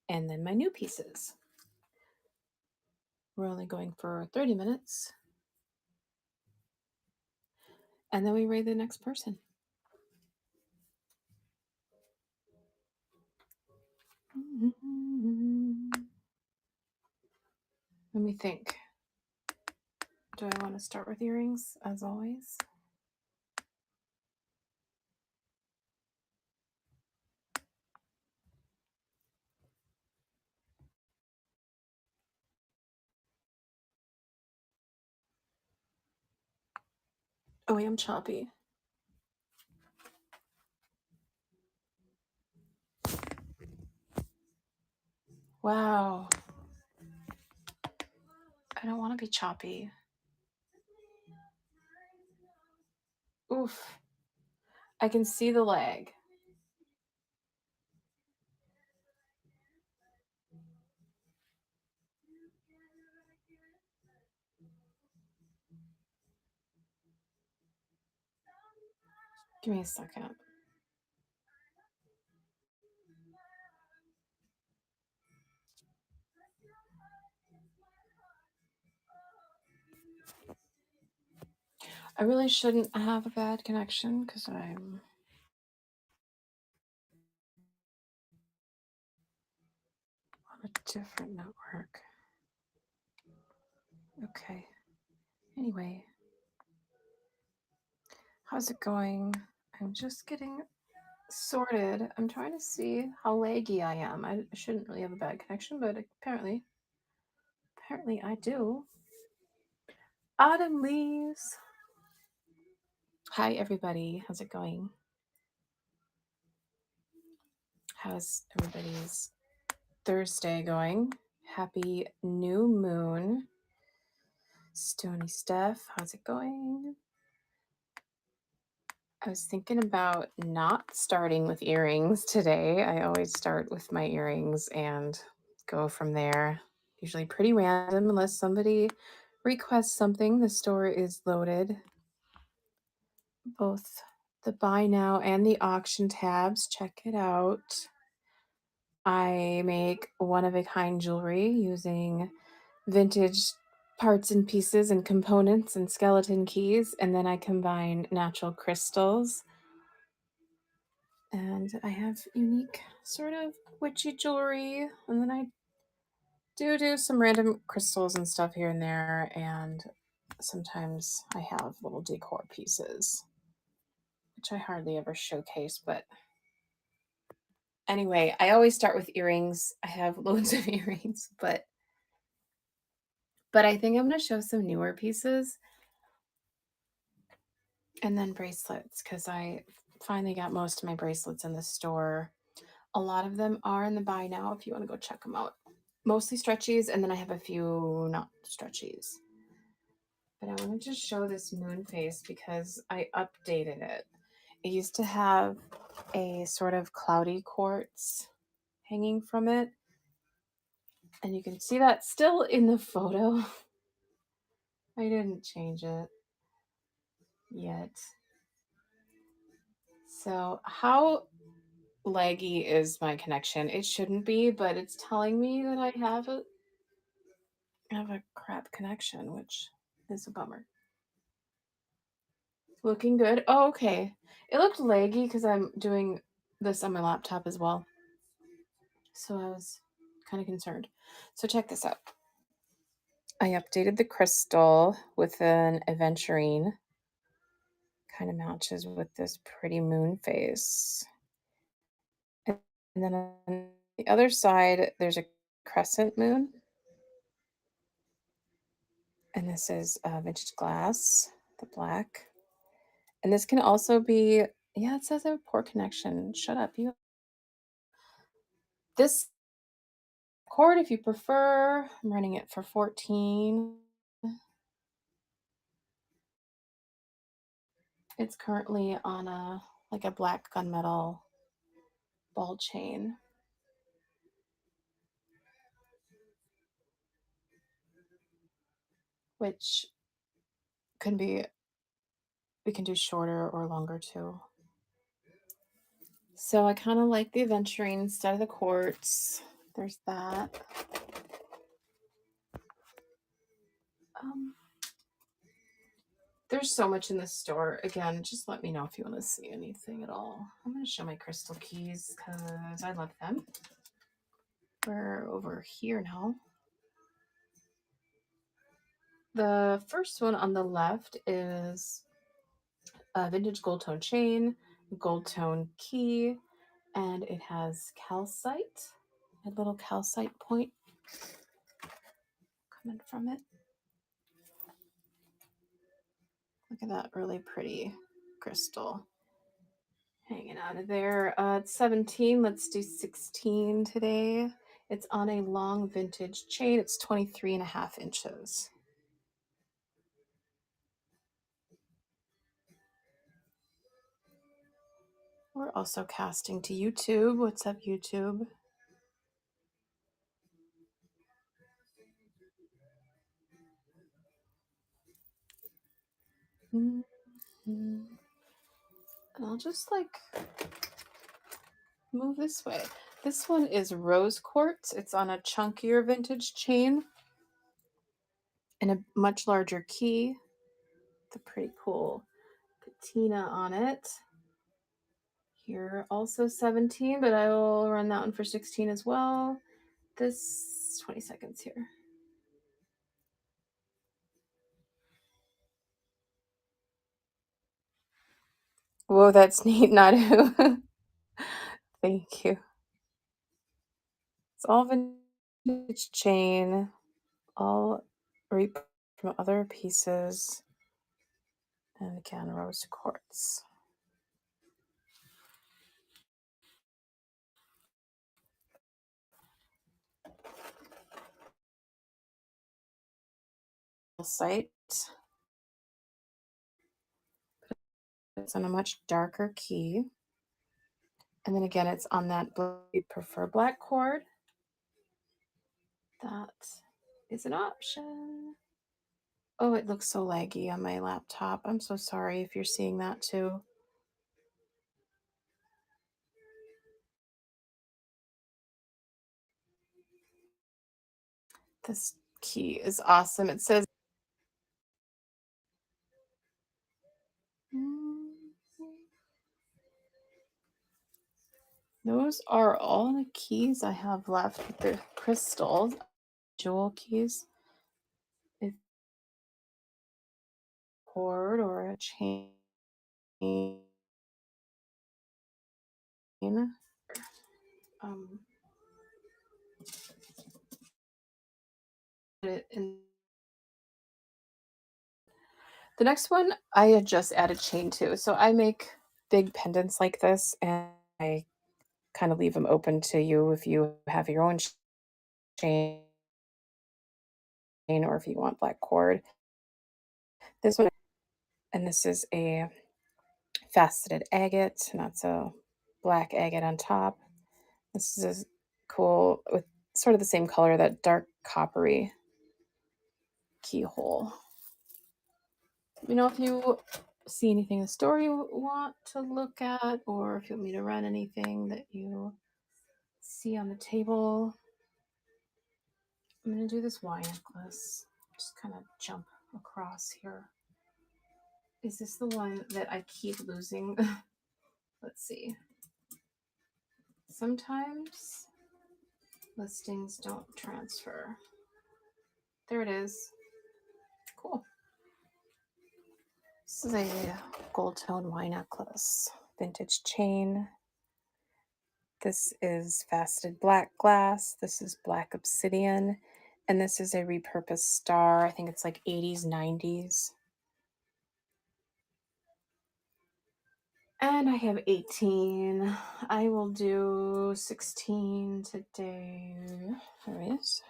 and then my new pieces. We're only going for 30 minutes. And then we read the next person. Let me think. Do I want to start with earrings, as always? Oh, I am choppy. Wow. I don't want to be choppy. Oof. I can see the leg. Give me a second. I really shouldn't have a bad connection because I'm on a different network. Okay. Anyway, how's it going? I'm just getting sorted. I'm trying to see how laggy I am. I shouldn't really have a bad connection, but apparently I do. Autumn leaves. Hi, everybody. How's it going? How's everybody's Thursday going? Happy new moon. Stony Steph, how's it going? I was thinking about not starting with earrings today. I always start with my earrings and go from there. Usually pretty random unless somebody requests something. The store is loaded. Both the buy now and the auction tabs. Check it out. I make one-of-a-kind jewelry using vintage parts and pieces and components and skeleton keys, and then I combine natural crystals. And I have unique sort of witchy jewelry, and then I do some random crystals and stuff here and there, and sometimes I have little decor pieces, which I hardly ever showcase, but anyway, I always start with earrings. I have loads of earrings, but I think I'm going to show some newer pieces and then bracelets because I finally got most of my bracelets in the store. A lot of them are in the buy now if you want to go check them out. Mostly stretchies, and then I have a few not stretchies. But I want to just show this moon face because I updated it. It used to have a sort of cloudy quartz hanging from it. And you can see that still in the photo. I didn't change it yet. So how laggy is my connection? It shouldn't be, but it's telling me that I have a crap connection, which is a bummer. Looking good. Oh, okay. It looked laggy because I'm doing this on my laptop as well. So I was kind of concerned. So check this out. I updated the crystal with an aventurine. Kind of matches with this pretty moon face. And then on the other side, there's a crescent moon. And this is vintage glass, the black. And this can also be, yeah, it says I have poor connection. Shut up, you. This cord, if you prefer, I'm running it for 14. It's currently on a black gunmetal ball chain. Which can be, we can do shorter or longer too. So I kind of like the aventurine instead of the quartz. There's that. There's so much in this store. Again, just let me know if you want to see anything at all. I'm going to show my crystal keys because I love them. We're over here now. The first one on the left is a vintage gold tone chain, gold tone key, and it has calcite, a little calcite point coming from it. Look at that really pretty crystal hanging out of there. It's 17. Let's do 16 today. It's on a long vintage chain. It's 23.5 inches. We're also casting to YouTube. What's up, YouTube? And I'll just like move this way. This one is rose quartz. It's on a chunkier vintage chain and a much larger key. It's a pretty cool patina on it. Here also 17, but I will run that one for 16 as well. This 20 seconds here. Whoa, that's neat, Nadu. Thank you. It's all vintage chain, all reap from other pieces, and again, rose quartz. Site. It's on a much darker key. And then again, it's on that you prefer black cord. That is an option. Oh, it looks so laggy on my laptop. I'm so sorry if you're seeing that too. This key is awesome. It says those are all the keys I have left with the crystals, jewel keys. A cord or a chain. In the next one, I had just added chain to. So I make big pendants like this, and I kind of leave them open to you if you have your own chain or if you want black cord. This one, and this is a faceted agate, and that's a black agate on top. This is cool with sort of the same color, that dark coppery keyhole. Let me know if you see anything in the store you want to look at, or if you want me to run anything that you see on the table. I'm going to do this Y necklace. Just kind of jump across here. Is this the one that I keep losing? Let's see. Sometimes listings don't transfer. There it is. Cool. This is a gold tone Y necklace, vintage chain. This is faceted black glass. This is black obsidian. And this is a repurposed star. I think it's like 80s, 90s. And I have 18. I will do 16 today. There it is.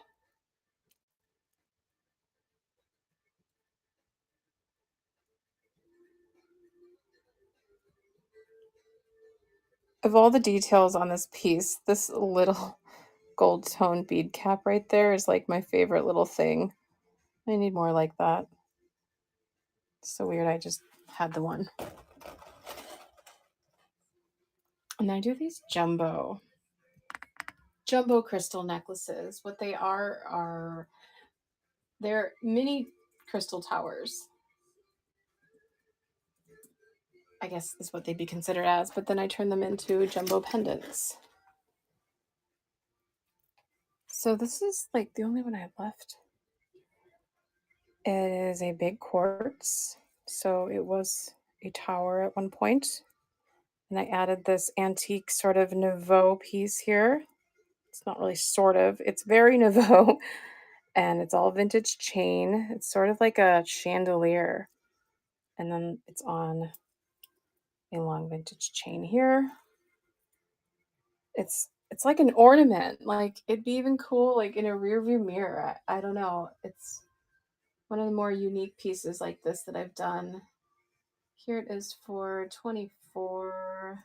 Of all the details on this piece, this little gold tone bead cap right there is like my favorite little thing. I need more like that. It's so weird. I just had the one. And then I do these jumbo. jumbo crystal necklaces. What they are they're mini crystal towers. I guess is what they'd be considered as, but then I turn them into jumbo pendants. So this is like the only one I have left. It is a big quartz. So it was a tower at one point. And I added this antique sort of Nouveau piece here. It's not really sort of, it's very Nouveau. And it's all vintage chain. It's sort of like a chandelier. And then it's on a long vintage chain here. It's like an ornament. Like it'd be even cool like in a rear view mirror. I don't know. It's one of the more unique pieces like this that I've done. Here it is for 24.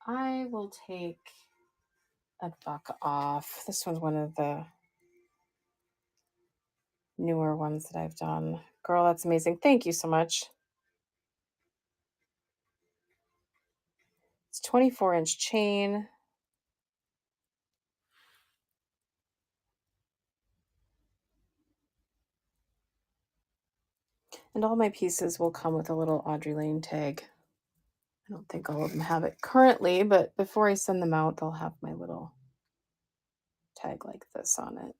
I will take $1 off. This one's one of the newer ones that I've done. Girl, that's amazing. Thank you so much. It's 24-inch chain. And all my pieces will come with a little Audrey Lane tag. I don't think all of them have it currently, but before I send them out, they'll have my little tag like this on it.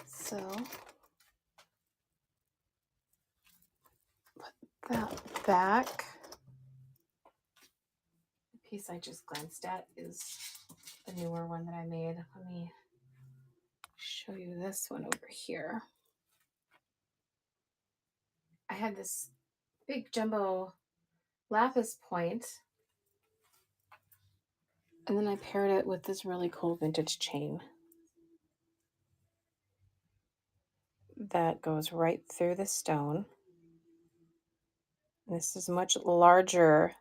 So put that back. The piece I just glanced at is the newer one that I made. Let me show you this one over here. I had this big jumbo lapis point, and then I paired it with this really cool vintage chain that goes right through the stone. This is much larger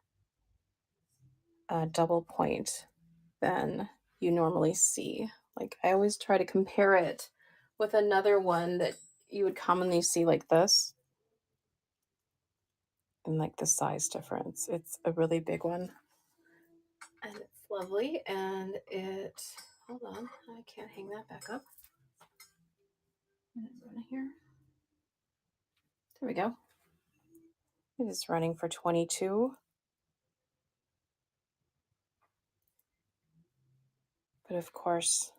double point than you normally see. Like I always try to compare it with another one that you would commonly see like this. And like the size difference. It's a really big one. And it's lovely. And it, hold on, I can't hang that back up. Here. There we go. It is running for 22. But of course,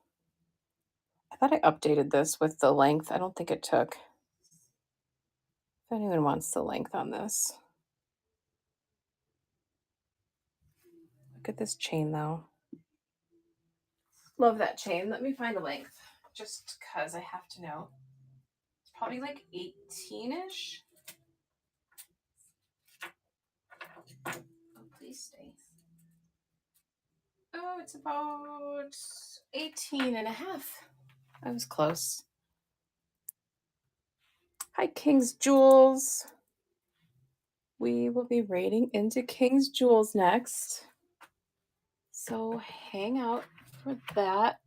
I thought I updated this with the length. I don't think it took. If anyone wants the length on this. Look at this chain though. Love that chain. Let me find a length just because I have to know. It's probably like 18-ish. Oh, please stay. Oh, it's about 18 and a half. I was close. Hi, King's Jewels. We will be raiding into King's Jewels next. So hang out for that.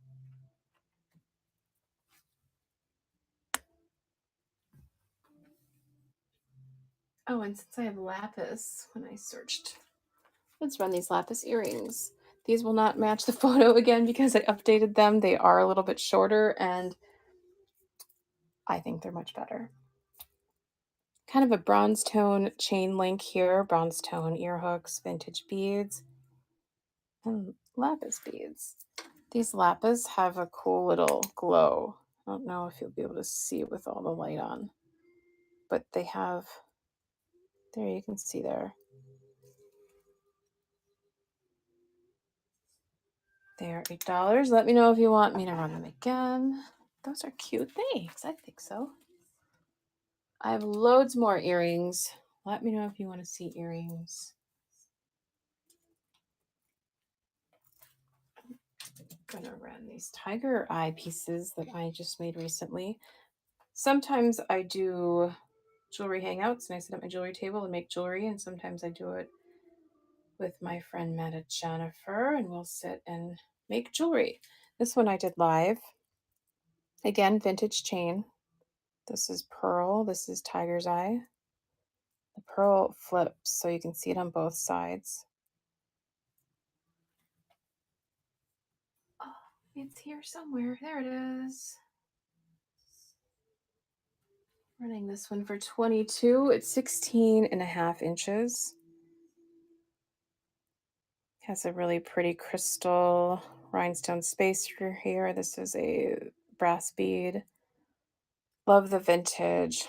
Oh, and since I have lapis, when I searched, let's run these lapis earrings. These will not match the photo again because I updated them. They are a little bit shorter and I think they're much better. Kind of a bronze tone chain link here, bronze tone ear hooks, vintage beads, and lapis beads. These lapis have a cool little glow. I don't know if you'll be able to see with all the light on, but they have, there you can see there. They are $8. Let me know if you want me to run them again. Those are cute. Thanks. I think so. I have loads more earrings. Let me know if you want to see earrings. I'm gonna run these tiger eye pieces that I just made recently. Sometimes I do jewelry hangouts and I sit at my jewelry table and make jewelry, and sometimes I do it with my friend Meta Jennifer and we'll sit and make jewelry. This one I did live. Again, vintage chain. This is pearl. This is tiger's eye. The pearl flips so you can see it on both sides. It's here somewhere. There it is. Running this one for 22. It's 16 and a half inches. Has a really pretty crystal rhinestone spacer here. This is a brass bead. Love the vintage.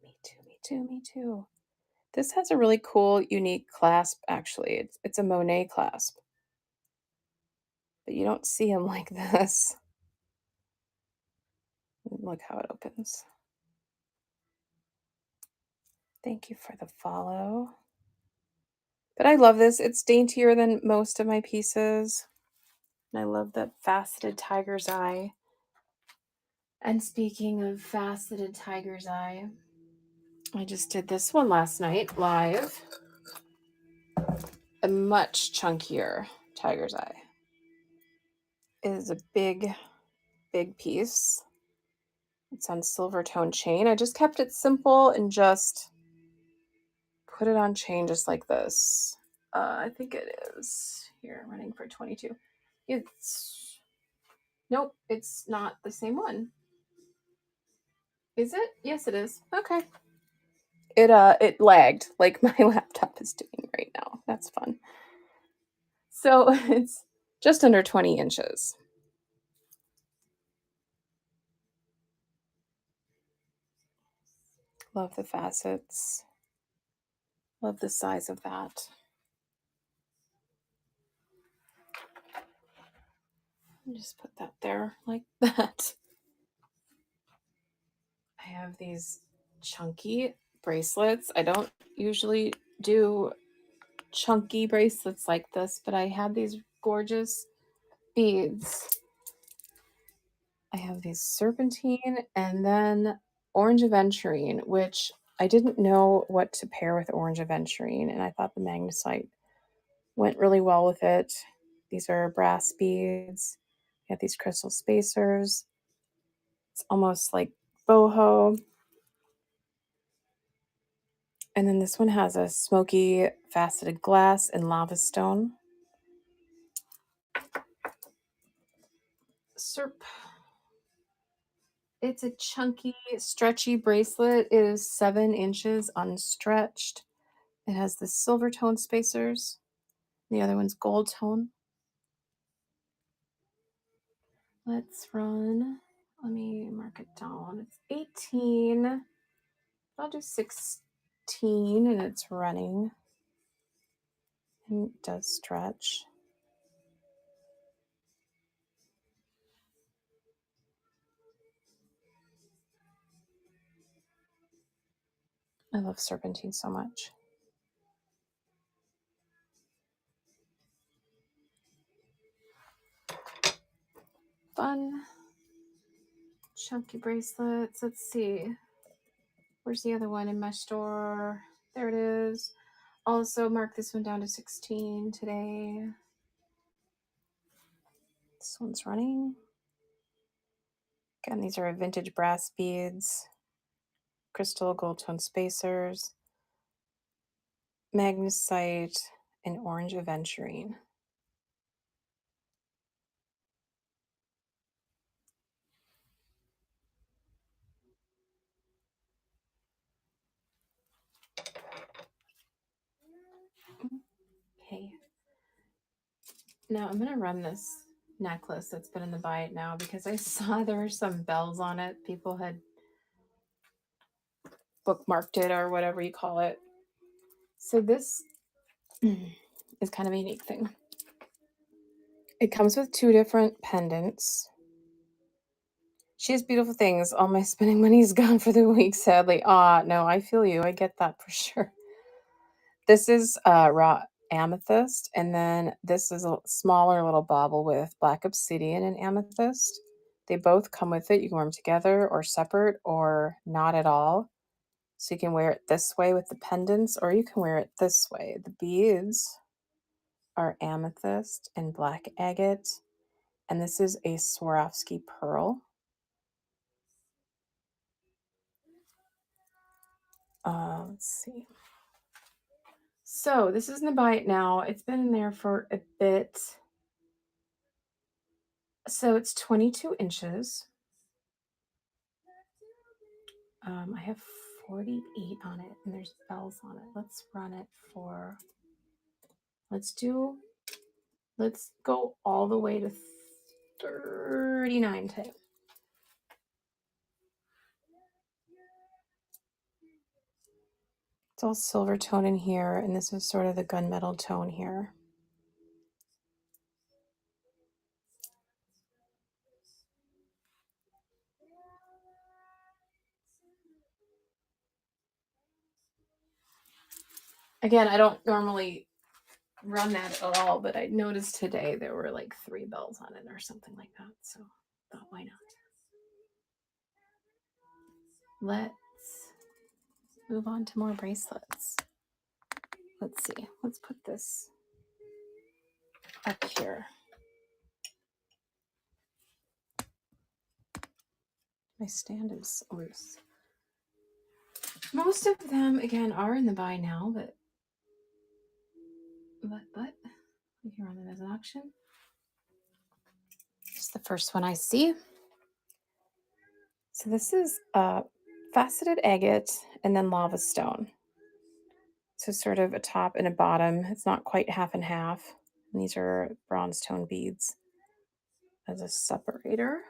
Me too, me too, me too. This has a really cool, unique clasp, actually. It's a Monet clasp, but you don't see them like this. Look how it opens. Thank you for the follow. But I love this. It's daintier than most of my pieces. And I love that faceted tiger's eye. And speaking of faceted tiger's eye, I just did this one last night live. A much chunkier tiger's eye. It is a big, big piece. It's on silver tone chain. I just kept it simple and just put it on chain just like this. I think it is here running for 22. It's nope, it's not the same one. Is it? Yes, it is. Okay. It lagged like my laptop is doing right now. That's fun. So it's just under 20 inches. Love the facets. Love the size of that. Just put that there like that. I have these chunky bracelets. I don't usually do chunky bracelets like this, but I had these gorgeous beads. I have these serpentine and then orange aventurine, which I didn't know what to pair with orange aventurine, and I thought the magnesite went really well with it. These are brass beads. You have these crystal spacers. It's almost like boho. And then this one has a smoky faceted glass and lava stone. Serp. It's a chunky, stretchy bracelet. It is 7 inches unstretched. It has the silver tone spacers. The other one's gold tone. Let's run. Let me mark it down. It's 18. I'll do 16 and it's running. And it does stretch. I love serpentine so much. Fun. Chunky bracelets. Let's see. Where's the other one in my store? There it is. Also, mark this one down to 16 today. This one's running. Again, these are vintage brass beads, crystal gold tone spacers, magnesite, and orange aventurine. Okay. Now I'm going to run this necklace that's been in the buy it now because I saw there were some bells on it. People had bookmarked it or whatever you call it. So this is kind of a unique thing. It comes with 2 different pendants. She has beautiful things. All my spending money is gone for the week, sadly. No, I feel you. I get that for sure. This is raw amethyst, and then this is a smaller little bauble with black obsidian and amethyst. They both come with it. You can wear them together or separate or not at all. So you can wear it this way with the pendants, or you can wear it this way. The beads are amethyst and black agate, and this is a Swarovski pearl. Let's see. So this is in the buy it now. It's been in there for a bit. So it's 22 inches. I have 48 on it, and there's bells on it. Let's run it for, let's go all the way to 39 today. It's all silver tone in here, and this is sort of the gunmetal tone here. Again, I don't normally run that at all, but I noticed today there were like 3 bells on it or something like that. So thought, why not? Let's move on to more bracelets. Let's see. Let's put this up here. My stand is loose. Most of them, again, are in the buy now, but you can run them as an auction. Just the first one I see. So this is faceted agate and then lava stone. So sort of a top and a bottom. It's not quite half and half. And these are bronze tone beads as a separator.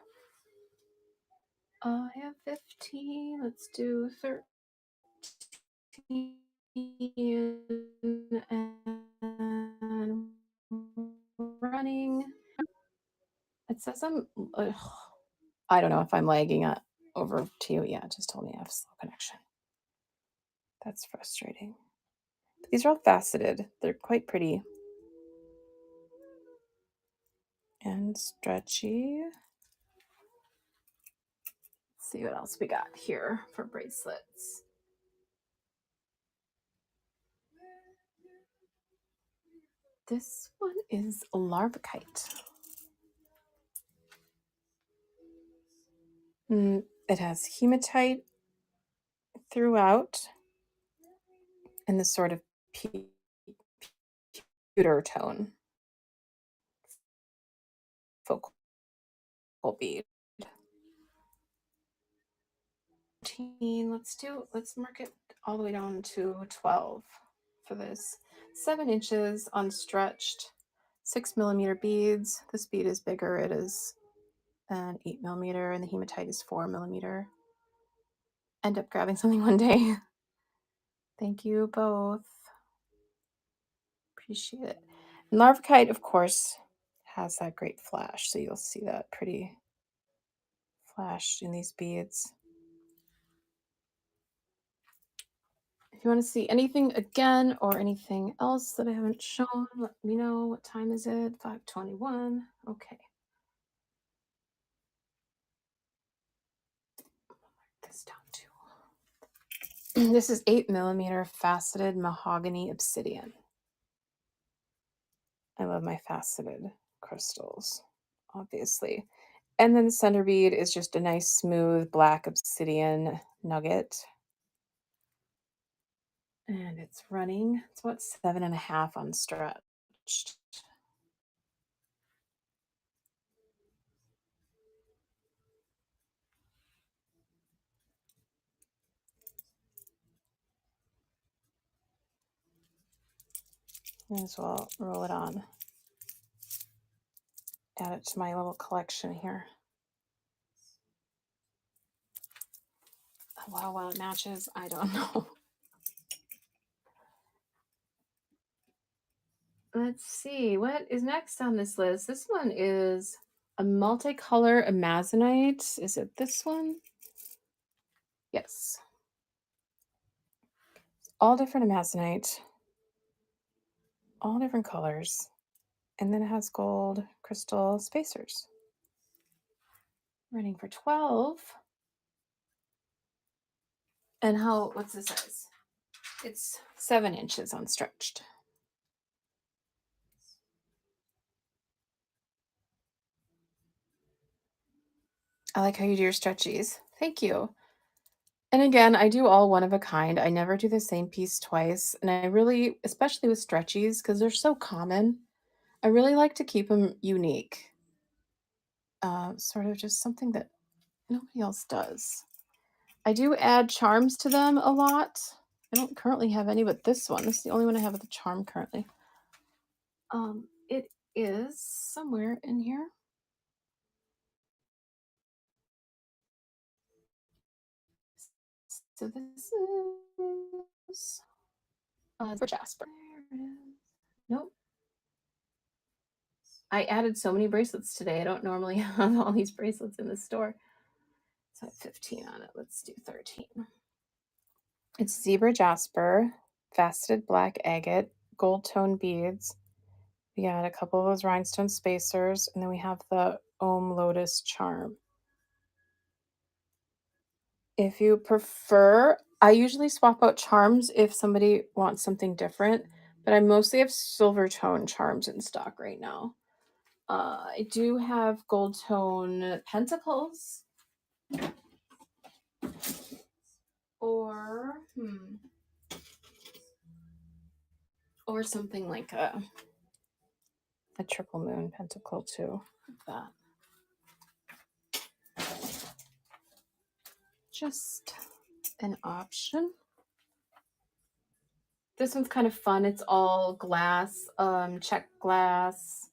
I have 15. Let's do 13 and running. It says I don't know if I'm lagging over to you. Yeah, it just told me I have slow connection. That's frustrating. But these are all faceted. They're quite pretty. And stretchy. Let's see what else we got here for bracelets. This one is Larvikite. It has hematite throughout and this sort of pewter tone focal bead. Let's mark it all the way down to 12 for this. 7 inches unstretched, 6mm beads. This bead is bigger. It is an 8mm, and the hematite is 4mm. End up grabbing something one day. Thank you both. Appreciate it. And Larvikite, of course, has that great flash, so you'll see that pretty flash in these beads. If you want to see anything again or anything else that I haven't shown, let me know. What time is it? 5:21. Okay. Mark this down too. This is 8mm faceted mahogany obsidian. I love my faceted crystals, obviously. And then the center bead is just a nice smooth black obsidian nugget. And it's running. It's about 7.5 unstretched. May as well roll it on. Add it to my little collection here. How well it matches, I don't know. Let's see, what is next on this list? This one is a multicolor amazonite. Is it this one? Yes. All different amazonite, all different colors. And then it has gold crystal spacers. Running for 12. And what's the size? It's 7 inches unstretched. I like how you do your stretchies. Thank you. And again, I do all one of a kind. I never do the same piece twice. And I really, especially with stretchies, because they're so common, I really like to keep them unique. sort of just something that nobody else does. I do add charms to them a lot. I don't currently have any, but this one, this is the only one I have with a charm currently. It is somewhere in here. So this is for Jasper. There it is. Nope. I added so many bracelets today. I don't normally have all these bracelets in the store. So I have 15 on it. Let's do 13. It's zebra jasper, faceted black agate, gold tone beads. We got a couple of those rhinestone spacers, and then we have the Om Lotus charm. If you prefer, I usually swap out charms if somebody wants something different, but I mostly have silver tone charms in stock right now. I do have gold tone pentacles, or or something like a triple moon pentacle too, like that. Just an option. This one's kind of fun. It's all glass, check glass,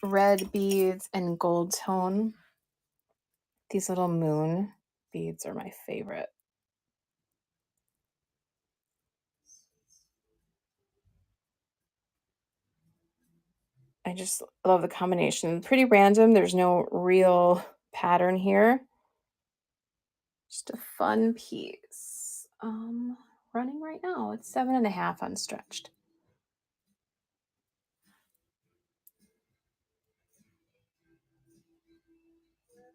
red beads, and gold tone. These little moon beads are my favorite. I just love the combination. Pretty random. There's no real pattern here. Just a fun piece. Running right now. It's 7.5 unstretched.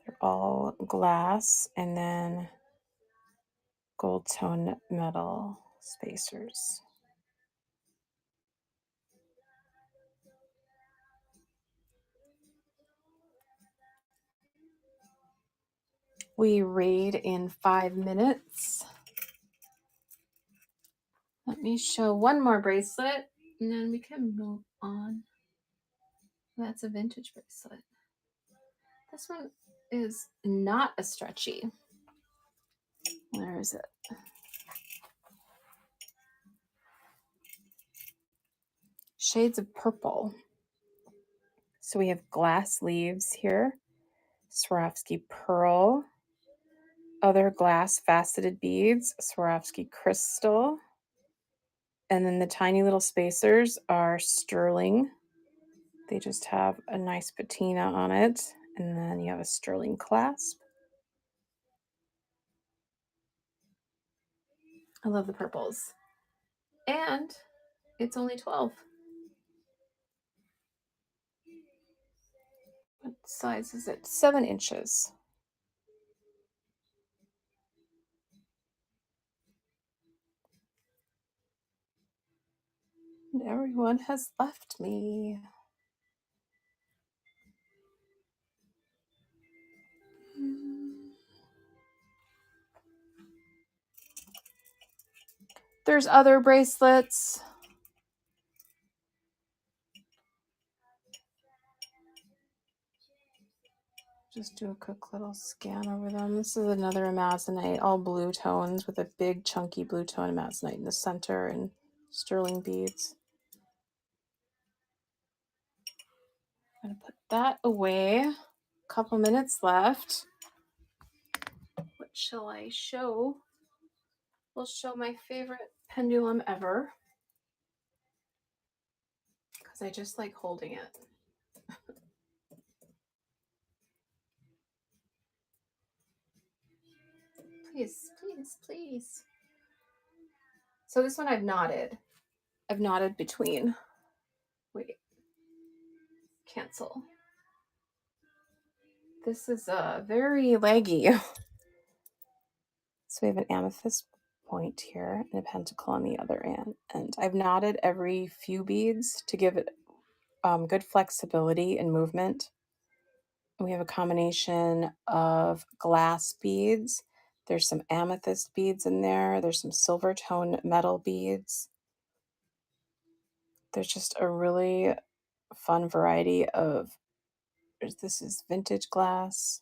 They're all glass and then gold tone metal spacers. We read in 5 minutes. Let me show one more bracelet and then we can move on. That's a vintage bracelet. This one is not a stretchy. Where is it? Shades of purple. So we have glass leaves here, Swarovski pearl, other glass faceted beads, Swarovski crystal, and then the tiny little spacers are sterling. They just have a nice patina on it, and then you have a sterling clasp. I love the purples. And it's only 12. What size is it? 7 inches. And everyone has left me. There's other bracelets. Just do a quick little scan over them. This is another amazonite, all blue tones with a big chunky blue tone amazonite in the center and sterling beads. I'm going to put that away. A couple minutes left. What shall I show? We'll show my favorite pendulum ever, because I just like holding it. Please, please, please. So this one I've knotted. I've knotted between. Wait. Cancel. This is very leggy. So we have an amethyst point here and a pentacle on the other end. And I've knotted every few beads to give it good flexibility and movement. We have a combination of glass beads. There's some amethyst beads in there. There's some silver tone metal beads. There's just a really fun variety of this is vintage glass,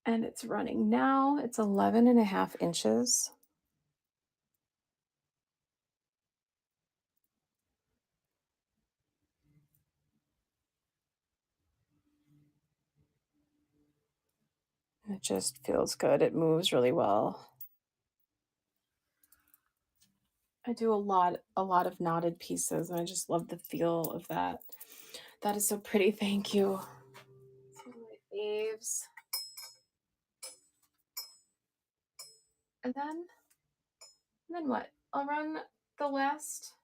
and it's running now. It's 11.5 inches. It just feels good. It moves really well. I do a lot of knotted pieces, and I just love the feel of that. That is so pretty. Thank you. Some of my faves. And then what? I'll run the last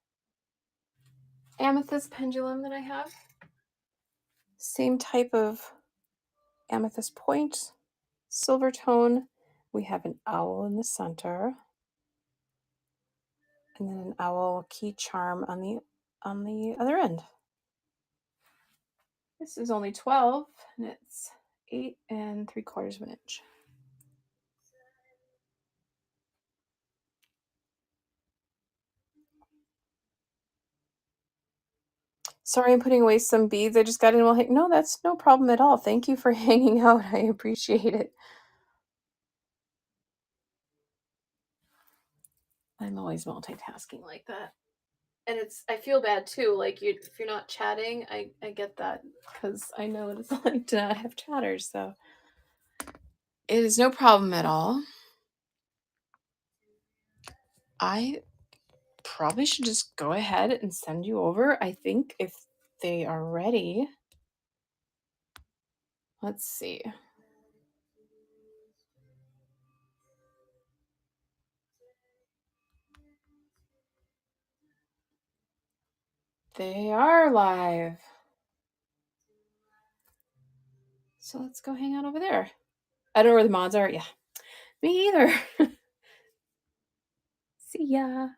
amethyst pendulum that I have. Same type of amethyst point, silver tone. We have an owl in the center, and then an owl key charm on the other end. This is only 12, and it's 8 3/4 of an inch. Sorry, I'm putting away some beads. I just got in while no, that's no problem at all. Thank you for hanging out. I appreciate it. I'm always multitasking like that. And I feel bad too. Like if you're not chatting, I get that because I know what it's like to not have chatters. So it is no problem at all. I probably should just go ahead and send you over. I think if they are ready. Let's see. They are live. So let's go hang out over there. I don't know where the mods are. Yeah. Me either. See ya.